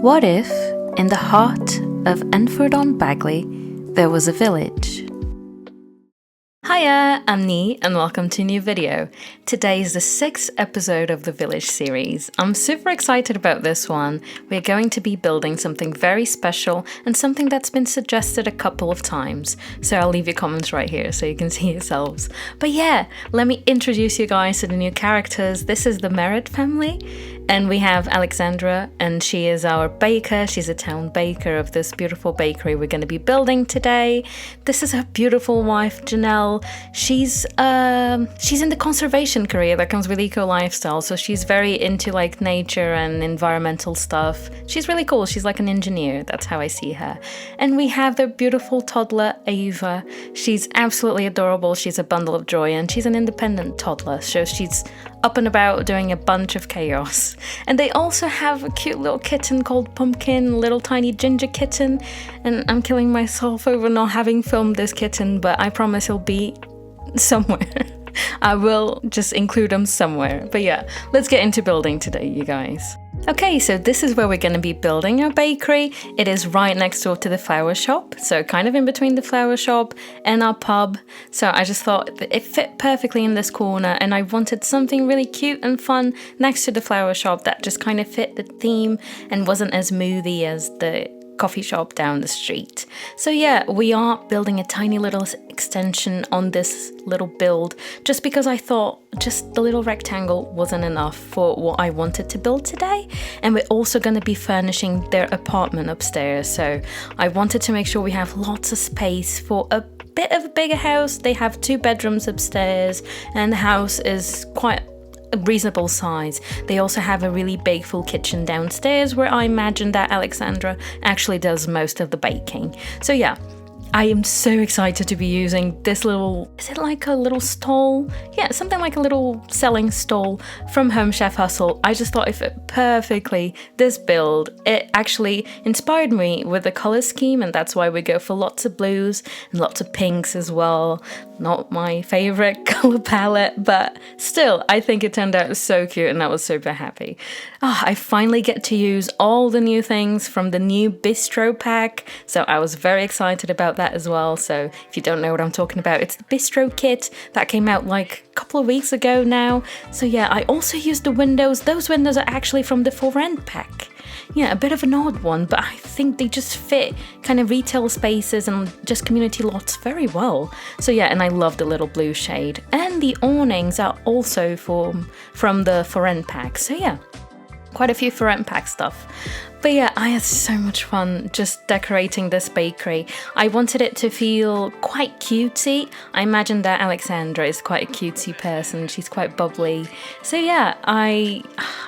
What if, in the heart of Enford-on-Bagley, there was a village? Hiya, I'm Ni, and welcome to a new video. Today is the 6th episode of the Village series. I'm super excited about this one. We're going to be building something very special and something that's been suggested a couple of times. So I'll leave your comments right here so you can see yourselves. But yeah, let me introduce you guys to the new characters. This is the Merritt family. And we have Alexandra, and she is our baker. She's a town baker of this beautiful bakery we're going to be building today. This is her beautiful wife, Janelle. She's in the conservation career that comes with eco lifestyle, so she's very into like nature and environmental stuff. She's really cool. She's like an engineer. That's how I see her. And we have the beautiful toddler, Ava. She's absolutely adorable. She's a bundle of joy, and she's an independent toddler, so she's up and about doing a bunch of chaos. And they also have a cute little kitten called Pumpkin, a little tiny ginger kitten. And I'm killing myself over not having filmed this kitten, but I promise he'll be somewhere. I will just include him somewhere. But yeah, let's get into building today, you guys. Okay, so this is where we're going to be building our bakery. It is right next door to the flower shop, so kind of in between the flower shop and our pub. So I just thought that it fit perfectly in this corner, and I wanted something really cute and fun next to the flower shop that just kind of fit the theme and wasn't as moody as the coffee shop down the street. So yeah, we are building a tiny little extension on this little build just because I thought just the little rectangle wasn't enough for what I wanted to build today. And we're also going to be furnishing their apartment upstairs, so I wanted to make sure we have lots of space for a bit of a bigger house. They have 2 bedrooms upstairs and the house is quite a reasonable size. They also have a really big full kitchen downstairs where I imagine that Alexandra actually does most of the baking. So yeah, I am so excited to be using this little, is it like a little stall? Yeah, something like a little selling stall from Home Chef Hustle. I just thought it fit perfectly, this build. It actually inspired me with the color scheme, and that's why we go for lots of blues and lots of pinks as well. Not my favorite color palette, but still, I think it turned out so cute and I was super happy. I finally get to use all the new things from the new bistro pack, so I was very excited about that as well. So if you don't know what I'm talking about, it's the bistro kit that came out like a couple of weeks ago now. So yeah, I also used the windows. Those windows are actually from the For Rent pack. Yeah, a bit of an odd one, but I think they just fit kind of retail spaces and just community lots very well. So yeah, and I love the little blue shade. And the awnings are also from the For Rent pack. So yeah, quite a few For Rent pack stuff. But yeah, I had so much fun just decorating this bakery. I wanted it to feel quite cutesy. I imagine that Alexandra is quite a cutesy person. She's quite bubbly. So yeah, I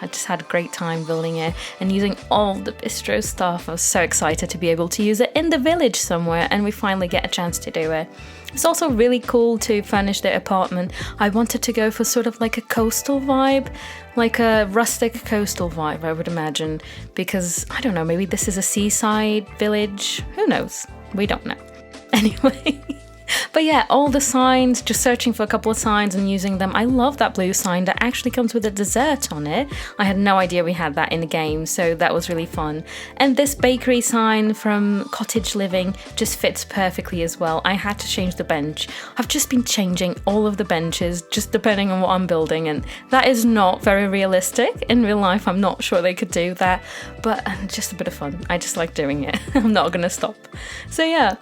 just had a great time building it and using all the bistro stuff. I was so excited to be able to use it in the village somewhere, and we finally get a chance to do it. It's also really cool to furnish the apartment. I wanted to go for sort of like a coastal vibe, like a rustic coastal vibe, I would imagine, because, I don't know, maybe this is a seaside village. Who knows? We don't know. Anyway. But yeah, all the signs, just searching for a couple of signs and using them. I love that blue sign that actually comes with a dessert on it. I had no idea we had that in the game, so that was really fun. And this bakery sign from Cottage Living just fits perfectly as well. I had to change the bench. I've just been changing all of the benches just depending on what I'm building, and that is not very realistic. In real life, I'm not sure they could do that, but just a bit of fun. I just like doing it. I'm not gonna stop. So yeah.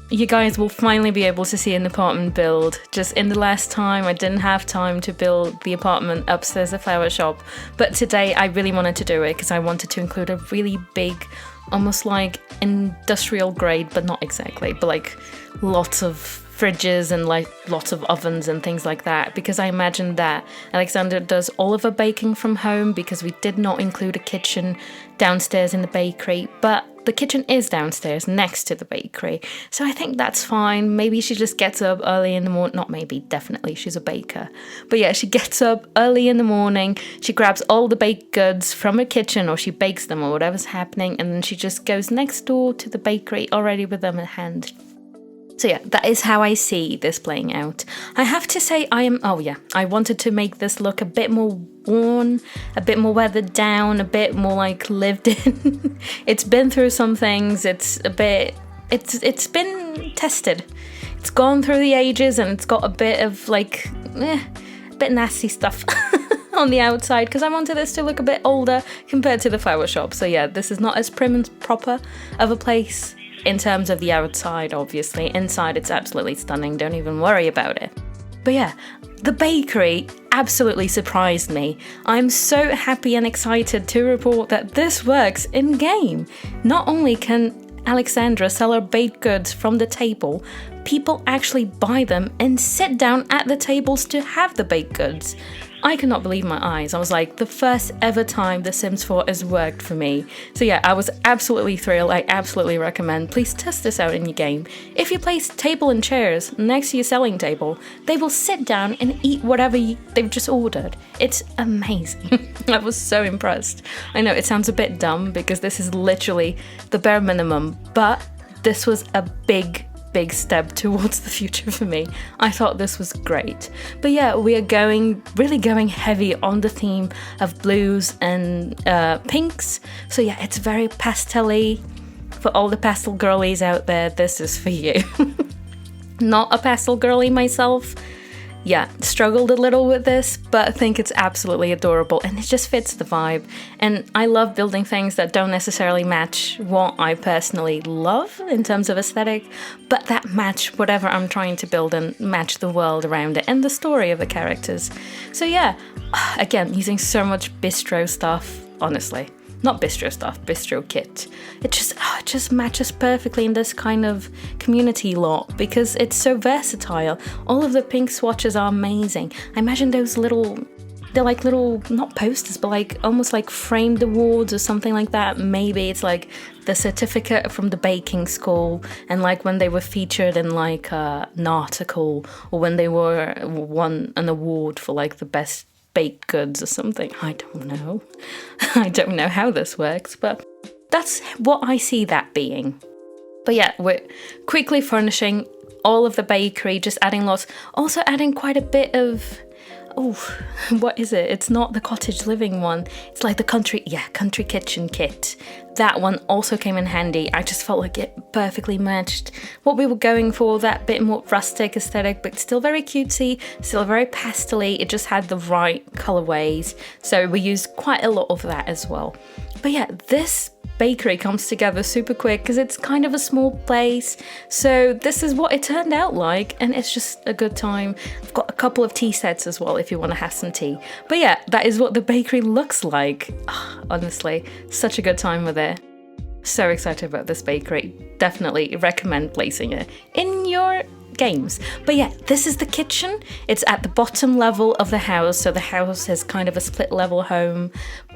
You guys will finally be able to see an apartment build. Just in the last time, I didn't have time to build the apartment upstairs the flower shop. But today I really wanted to do it because I wanted to include a really big, almost like industrial grade, but not exactly, but like lots of fridges and like lots of ovens and things like that, because I imagine that Alexandra does all of her baking from home because we did not include a kitchen downstairs in the bakery, but the kitchen is downstairs next to the bakery, so I think that's fine. Maybe she just gets up early in the morning, not maybe, definitely, she's a baker. But yeah, she gets up early in the morning, she grabs all the baked goods from her kitchen, or she bakes them or whatever's happening, and then she just goes next door to the bakery already with them in hand. So yeah, that is how I see this playing out. I have to say I wanted to make this look a bit more worn, a bit more weathered down, a bit more like lived in. It's been through some things, it's been tested. It's gone through the ages and it's got a bit of like, a bit nasty stuff on the outside because I wanted this to look a bit older compared to the flower shop. So yeah, this is not as prim and proper of a place in terms of the outside, obviously. Inside, it's absolutely stunning. Don't even worry about it. But yeah, the bakery absolutely surprised me. I'm so happy and excited to report that this works in-game. Not only can Alexandra sell her baked goods from the table, people actually buy them and sit down at the tables to have the baked goods. I could not believe my eyes. I was like, the first ever time The Sims 4 has worked for me. So yeah, I was absolutely thrilled. I absolutely recommend. Please test this out in your game. If you place table and chairs next to your selling table, they will sit down and eat whatever they've just ordered. It's amazing. I was so impressed. I know it sounds a bit dumb because this is literally the bare minimum, but this was a big step towards the future for me. I thought this was great. But yeah, we are really going heavy on the theme of blues and pinks. So yeah, it's very pastel-y. For all the pastel girlies out there, this is for you. Not a pastel girly myself. Yeah, struggled a little with this, but I think it's absolutely adorable and it just fits the vibe. And I love building things that don't necessarily match what I personally love in terms of aesthetic, but that match whatever I'm trying to build and match the world around it and the story of the characters. So yeah, again, using so much bistro stuff, honestly. Not bistro stuff, bistro kit. It just matches perfectly in this kind of community lot because it's so versatile. All of the pink swatches are amazing. I imagine they're like little, not posters, but like almost like framed awards or something like that. Maybe it's like the certificate from the baking school and like when they were featured in like an article or when they won an award for like the best baked goods or something. I don't know. I don't know how this works, but that's what I see that being. But yeah, we're quickly furnishing all of the bakery, just adding lots, also adding quite a bit of, what is it? It's not the cottage living one. It's like the country kitchen kit. That one also came in handy. I just felt like it perfectly matched what we were going for, that bit more rustic aesthetic, but still very cutesy, still very pastel-y. It just had the right colorways. So we used quite a lot of that as well. But yeah, this bakery comes together super quick because it's kind of a small place. So this is what it turned out like, and it's just a good time. I've got a couple of tea sets as well if you want to have some tea. But yeah, that is what the bakery looks like. Honestly, such a good time with it. So excited about this bakery. Definitely recommend placing it in your games. But yeah, this is the kitchen. It's at the bottom level of the house. So the house is kind of a split level home,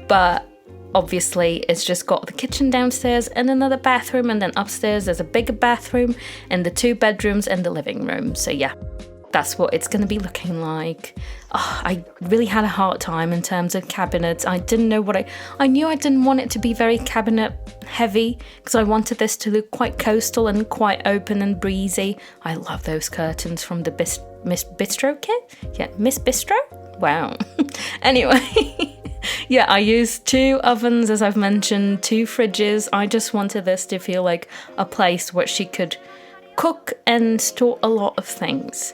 but obviously it's just got the kitchen downstairs and another bathroom, and then upstairs there's a bigger bathroom and the 2 bedrooms and the living room. So yeah, that's what it's going to be looking like. I really had a hard time in terms of cabinets. I didn't know I knew I didn't want it to be very cabinet heavy because I wanted this to look quite coastal and quite open and breezy. I love those curtains from the Miss Bistro kit. Yeah, Miss Bistro? Wow. Anyway. Yeah, I used 2 ovens, as I've mentioned, 2 fridges. I just wanted this to feel like a place where she could cook and store a lot of things.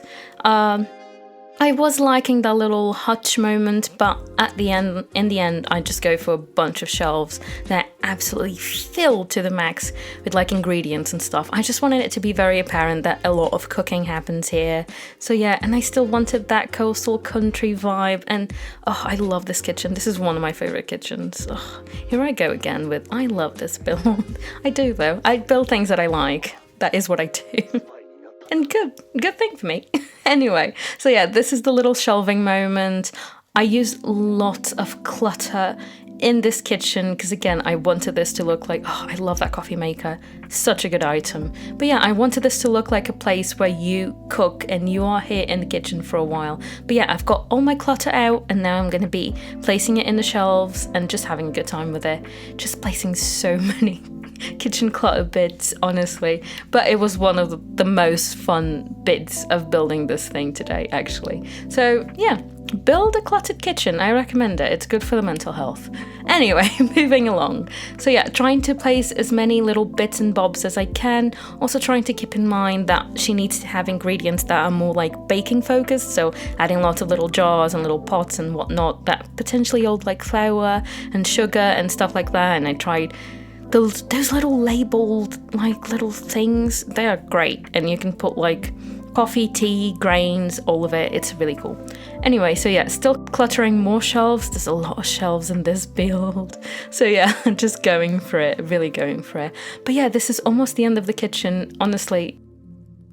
I was liking that little hutch moment, but in the end, I just go for a bunch of shelves that are absolutely filled to the max with like ingredients and stuff. I just wanted it to be very apparent that a lot of cooking happens here. So yeah, and I still wanted that coastal country vibe, and I love this kitchen. This is one of my favorite kitchens. Here I go again with, I love this build. I do though. I build things that I like. That is what I do. And good thing for me. Anyway, so yeah, this is the little shelving moment. I used lots of clutter in this kitchen because again, I wanted this to look like, I love that coffee maker, such a good item. But yeah, I wanted this to look like a place where you cook and you are here in the kitchen for a while. But yeah, I've got all my clutter out and now I'm going to be placing it in the shelves and just having a good time with it. Just placing so many kitchen clutter bits, honestly. But it was one of the most fun bits of building this thing today, actually. So yeah, build a cluttered kitchen. I recommend it. It's good for the mental health. Anyway, moving along. So yeah, trying to place as many little bits and bobs as I can. Also trying to keep in mind that she needs to have ingredients that are more like baking focused. So adding lots of little jars and little pots and whatnot that potentially hold like flour and sugar and stuff like that. And I tried those little labeled like little things. They are great. And you can put like coffee, tea, grains, all of it. It's really cool. Anyway, so yeah, still cluttering more shelves. There's a lot of shelves in this build. So yeah, just going for it, really going for it. But yeah, this is almost the end of the kitchen. Honestly,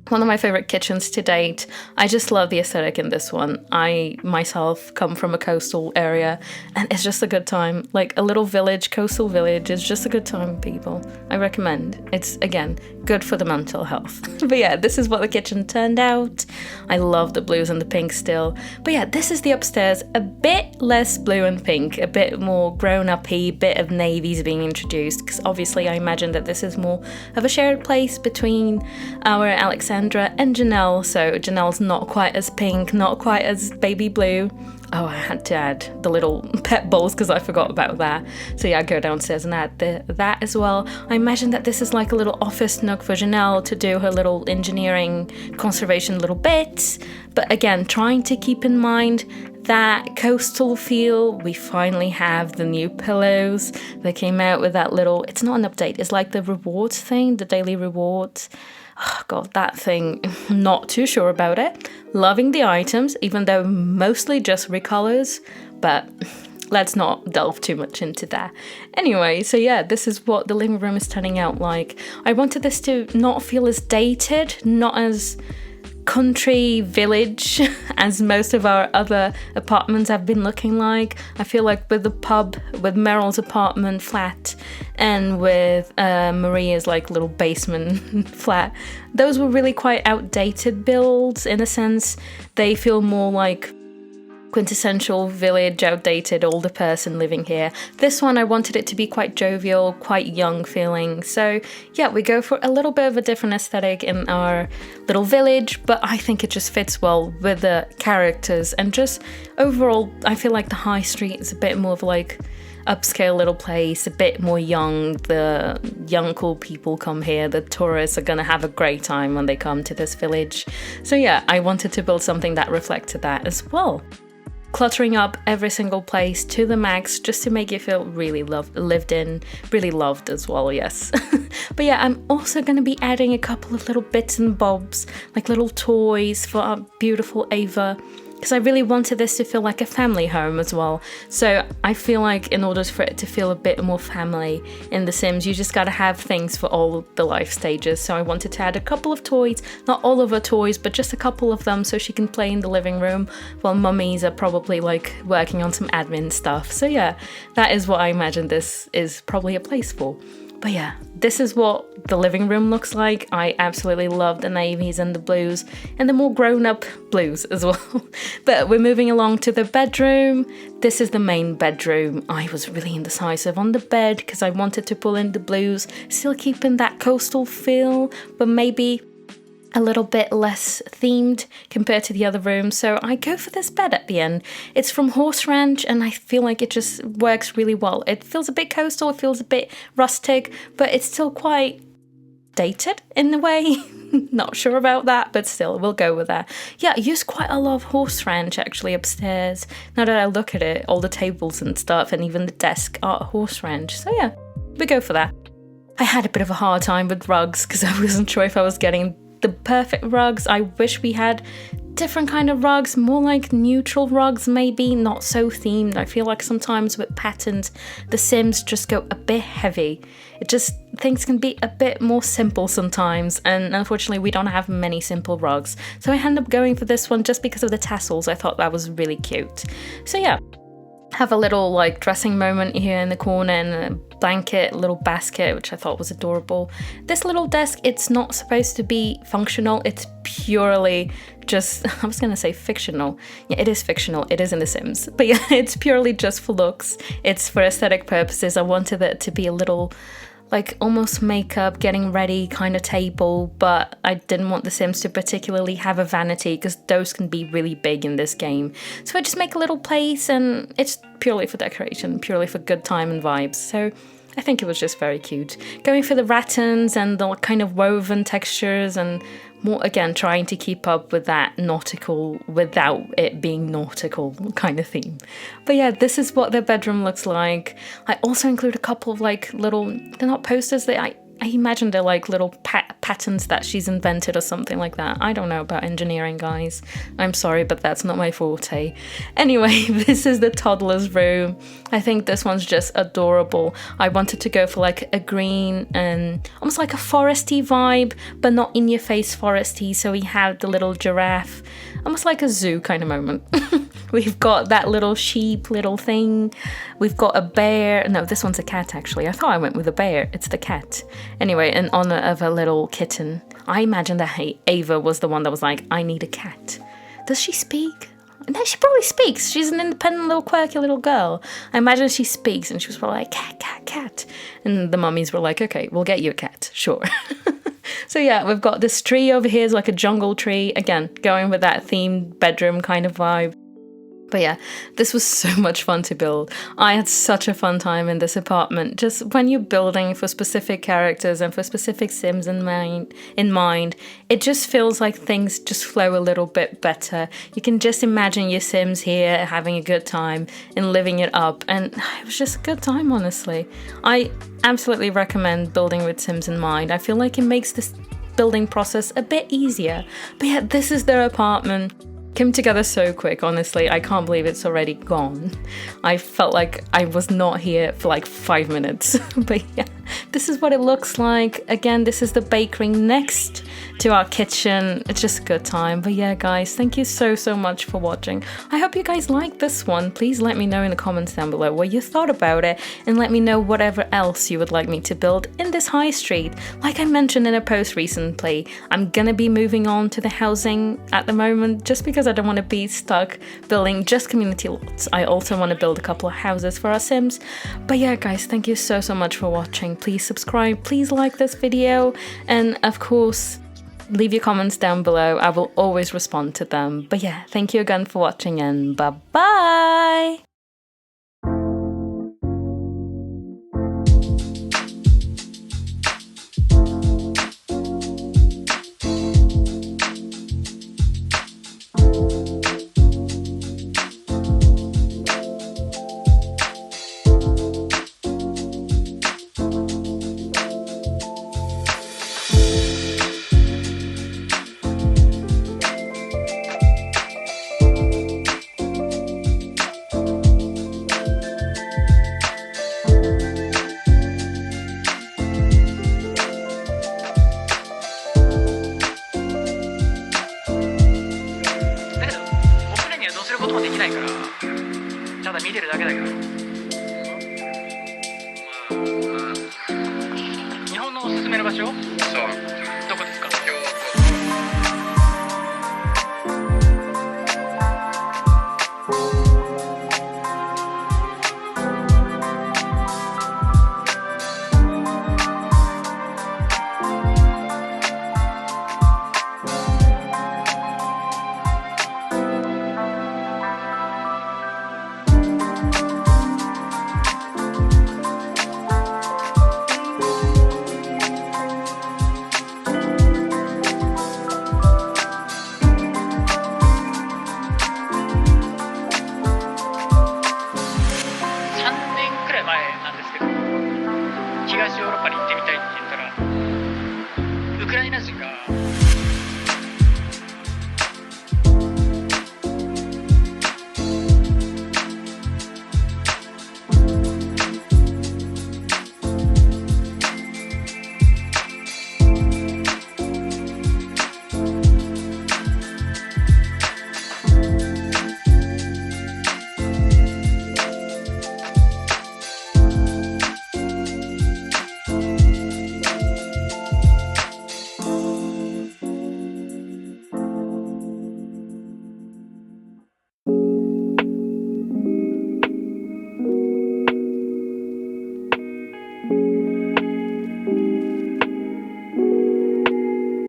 one of my favorite kitchens to date. I just love the aesthetic in this one. I myself come from a coastal area and it's just a good time. Like a little village, coastal village is just a good time, people. I recommend. It's, again, good for the mental health. But yeah, this is what the kitchen turned out. I love the blues and the pink still. But yeah, this is the upstairs. A bit less blue and pink, a bit more grown-up-y, bit of navies being introduced, because obviously I imagine that this is more of a shared place between our Alexandra and Janelle, so Janelle's not quite as pink, not quite as baby blue. Oh, I had to add the little pet bowls because I forgot about that. So yeah, I go downstairs and add that as well. I imagine that this is like a little office nook for Janelle to do her little engineering conservation little bits. But again, trying to keep in mind that coastal feel. We finally have the new pillows. They came out with that little, it's not an update, it's like the rewards thing, the daily rewards. Oh god, that thing, not too sure about it. Loving the items, even though mostly just recolors, but let's not delve too much into that. Anyway, so yeah, this is what the living room is turning out like. I wanted this to not feel as dated, not as country village as most of our other apartments have been looking like. I feel like with the pub, with Meryl's apartment flat, and with Maria's like little basement flat, those were really quite outdated builds in a sense. They feel more like quintessential village, outdated, older person living here. This one, I wanted it to be quite jovial, quite young feeling. So yeah, we go for a little bit of a different aesthetic in our little village, but I think it just fits well with the characters. And just overall, I feel like the high street is a bit more of like upscale little place, a bit more young. The young cool people come here, the tourists are gonna have a great time when they come to this village. So yeah, I wanted to build something that reflected that as well. Cluttering up every single place to the max just to make you feel really lived in, really loved as well, yes. But yeah, I'm also going to be adding a couple of little bits and bobs, like little toys for our beautiful Ava, because I really wanted this to feel like a family home as well. So I feel like in order for it to feel a bit more family in The Sims, you just gotta have things for all the life stages. So I wanted to add a couple of toys, not all of her toys, but just a couple of them so she can play in the living room while mummies are probably like working on some admin stuff. So yeah, that is what I imagine this is probably a place for. But yeah, this is what the living room looks like. I absolutely love the navies and the blues and the more grown-up blues as well. But we're moving along to the bedroom. This is the main bedroom. I was really indecisive on the bed because I wanted to pull in the blues, still keeping that coastal feel, but maybe a little bit less themed compared to the other rooms, so I go for this bed at the end. It's from Horse Ranch and I feel like it just works really well. It feels a bit coastal, it feels a bit rustic, but it's still quite dated in a way. Not sure about that, but still, we'll go with that. Yeah, I use quite a lot of Horse Ranch actually upstairs. Now that I look at it, all the tables and stuff and even the desk are Horse Ranch, so yeah, we go for that. I had a bit of a hard time with rugs because I wasn't sure if I was getting the perfect rugs. I wish we had different kind of rugs, more like neutral rugs maybe, not so themed. I feel like sometimes with patterns, The Sims just go a bit heavy. It just, things can be a bit more simple sometimes, and unfortunately we don't have many simple rugs. So I ended up going for this one just because of the tassels. I thought that was really cute. So yeah, have a little like dressing moment here in the corner and a blanket, a little basket, which I thought was adorable. This little desk, it's not supposed to be functional. It's purely just, I was gonna say fictional. Yeah, it is fictional. It is in The Sims. But yeah, it's purely just for looks. It's for aesthetic purposes. I wanted it to be a little like almost makeup, getting ready kind of table, but I didn't want the Sims to particularly have a vanity because those can be really big in this game. So I just make a little place and it's purely for decoration, purely for good time and vibes. So I think it was just very cute. Going for the rattans and the kind of woven textures and more, again, trying to keep up with that nautical without it being nautical kind of theme. But yeah, this is what their bedroom looks like. I also include a couple of like little, they're not posters, I imagine they're like little patterns that she's invented or something like that. I don't know about engineering, guys. I'm sorry, but that's not my forte. Anyway, this is the toddler's room. I think this one's just adorable. I wanted to go for like a green and almost like a foresty vibe, but not in your face foresty. So we have the little giraffe, almost like a zoo kind of moment. We've got that little sheep little thing. We've got a bear. No, this one's a cat actually. I thought I went with a bear. It's the cat. Anyway, in honor of a little kitten. I imagine that Ava was the one that was like, I need a cat. Does she speak? No, she probably speaks. She's an independent little quirky little girl. I imagine she speaks and she was probably like, cat, cat, cat. And the mummies were like, okay, we'll get you a cat, sure. So yeah, we've got this tree over here, is like a jungle tree. Again, going with that themed bedroom kind of vibe. But yeah, this was so much fun to build. I had such a fun time in this apartment. Just when you're building for specific characters and for specific Sims in mind, it just feels like things just flow a little bit better. You can just imagine your Sims here having a good time and living it up. And it was just a good time, honestly. I absolutely recommend building with Sims in mind. I feel like it makes this building process a bit easier. But yeah, this is their apartment. Came together so quick, honestly. I can't believe it's already gone. I felt like I was not here for like 5 minutes. But yeah, this is what it looks like. Again, this is the bakery next to our kitchen. It's just a good time. But yeah, guys, thank you so much for watching. I hope you guys liked this one. Please let me know in the comments down below what you thought about it, and let me know whatever else you would like me to build in this high street. Like I mentioned in a post recently, I'm gonna be moving on to the housing at the moment just because I don't want to be stuck building just community lots. I also want to build a couple of houses for our Sims. But yeah, guys, thank you so much for watching. Please subscribe, please like this video, and of course, leave your comments down below. I will always respond to them. But yeah, thank you again for watching and bye-bye!